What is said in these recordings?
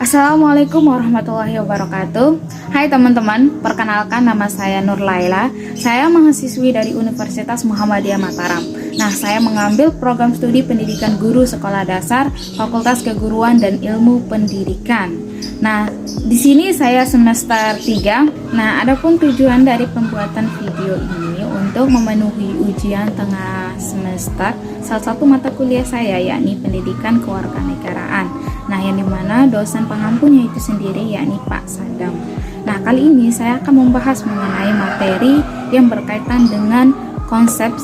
Assalamualaikum warahmatullahi wabarakatuh. Hai teman-teman, perkenalkan nama saya Nur Laila. Saya mahasiswi dari Universitas Muhammadiyah Mataram. Nah, saya mengambil program studi pendidikan guru sekolah dasar, Fakultas Keguruan dan Ilmu Pendidikan. Nah, di sini saya semester 3. Nah, adapun tujuan dari pembuatan video ini untuk memenuhi ujian tengah semester salah satu mata kuliah saya, yakni Pendidikan Kewarganegaraan. Nah, yang dimana dosen pengampunya itu sendiri yakni Pak Sadam. Nah, kali ini saya akan membahas mengenai materi yang berkaitan dengan konsep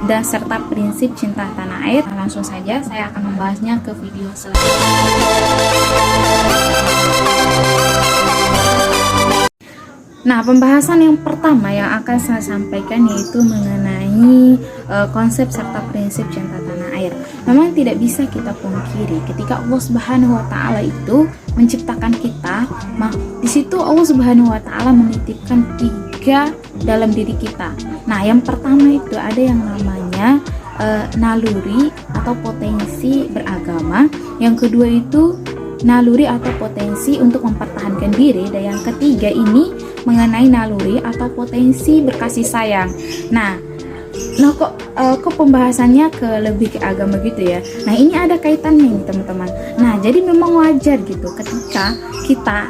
dan serta prinsip cinta tanah air. Nah, langsung saja saya akan membahasnya ke video selanjutnya. Nah, pembahasan yang pertama yang akan saya sampaikan yaitu mengenai konsep serta prinsip cinta tanah air. Memang tidak bisa kita pungkiri ketika Allah Subhanahu wa taala itu menciptakan kita, di situ Allah Subhanahu wa taala menitipkan 3 dalam diri kita. Nah, yang pertama itu ada yang namanya naluri atau potensi beragama, yang kedua itu naluri atau potensi untuk mempertahankan diri, dan yang ketiga ini mengenai naluri atau potensi berkasih sayang. Nah kok pembahasannya lebih ke agama gitu ya. Nah, ini ada kaitannya nih teman-teman. Nah, jadi memang wajar gitu ketika kita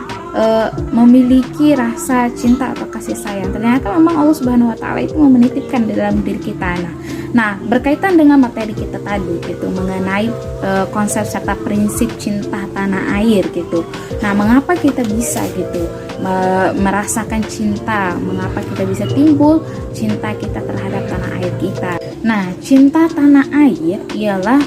memiliki rasa cinta atau kasih sayang. Ternyata memang Allah Subhanahu wa taala itu menitipkan dalam diri kita. Nah, berkaitan dengan materi kita tadi gitu mengenai konsep serta prinsip cinta tanah air gitu. Nah, mengapa kita bisa gitu merasakan cinta, mengapa kita bisa timbul cinta kita terhadap tanah air kita. Nah, cinta tanah air ialah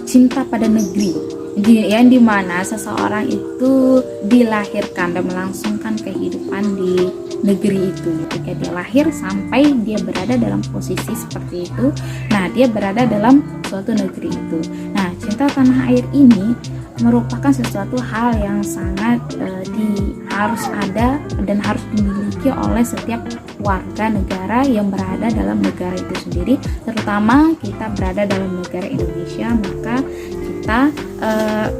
cinta pada negeri, yang dimana seseorang itu dilahirkan dan melangsungkan kehidupan di negeri itu. Ketika dia lahir sampai dia berada dalam posisi seperti itu, nah dia berada dalam suatu negeri itu. Nah, cinta tanah air ini merupakan sesuatu hal yang sangat harus ada dan harus dimiliki oleh setiap warga negara yang berada dalam negara itu sendiri. Terutama kita berada dalam negara Indonesia, maka kita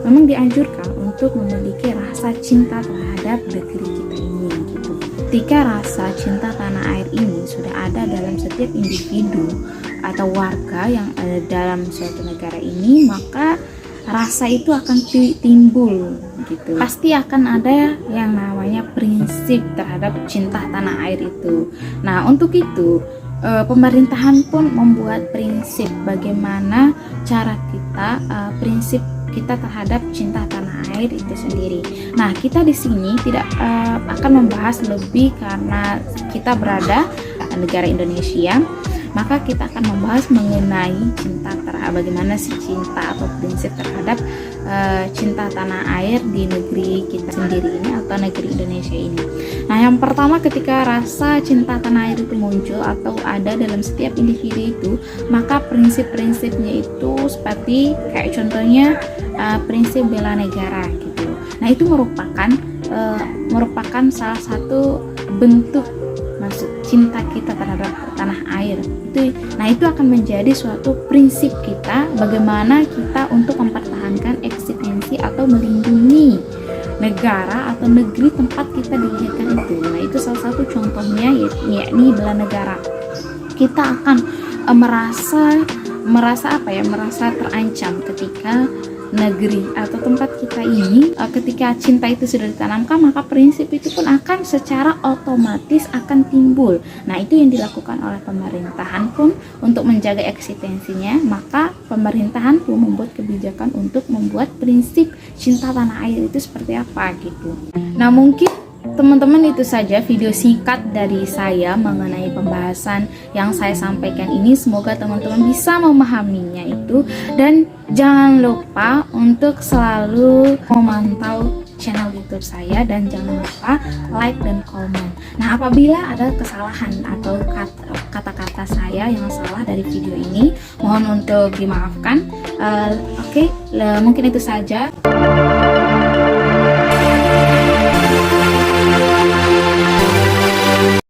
memang dianjurkan untuk memiliki rasa cinta terhadap negeri kita ini gitu. Ketika rasa cinta tanah air ini sudah ada dalam setiap individu atau warga yang ada dalam suatu negara ini, maka rasa itu akan timbul gitu. Pasti akan ada yang namanya prinsip terhadap cinta tanah air itu. Nah, untuk itu pemerintahan pun membuat prinsip bagaimana cara kita prinsip kita terhadap cinta tanah air itu sendiri. Nah, kita di sini tidak akan membahas lebih karena kita berada di negara Indonesia, maka kita akan membahas mengenai cinta bagaimana sih cinta atau prinsip terhadap cinta tanah air di negeri kita sendiri ini atau negeri Indonesia ini. Nah, yang pertama ketika rasa cinta tanah air itu muncul atau ada dalam setiap individu itu, maka prinsip-prinsipnya itu seperti kayak contohnya prinsip bela negara gitu. Nah, itu merupakan salah satu bentuk maksud cinta kita terhadap tanah air itu. Nah, itu akan menjadi suatu prinsip kita bagaimana kita untuk mempertahankan eksistensi atau melindungi negara atau negeri tempat kita dilahirkan itu. Nah, itu salah satu contohnya yakni bela negara. Kita akan merasa terancam ketika negeri atau tempat kita ini, ketika cinta itu sudah ditanamkan, maka prinsip itu pun akan secara otomatis akan timbul. Nah, itu yang dilakukan oleh pemerintahan pun untuk menjaga eksistensinya, maka pemerintahan pun membuat kebijakan untuk membuat prinsip cinta tanah air itu seperti apa gitu. Nah, mungkin teman-teman itu saja video singkat dari saya mengenai pembahasan yang saya sampaikan ini. Semoga teman-teman bisa memahaminya itu, dan jangan lupa untuk selalu memantau channel YouTube saya, dan jangan lupa like dan komen. Nah, apabila ada kesalahan atau kata-kata saya yang salah dari video ini, mohon untuk dimaafkan. Oke, mungkin itu saja.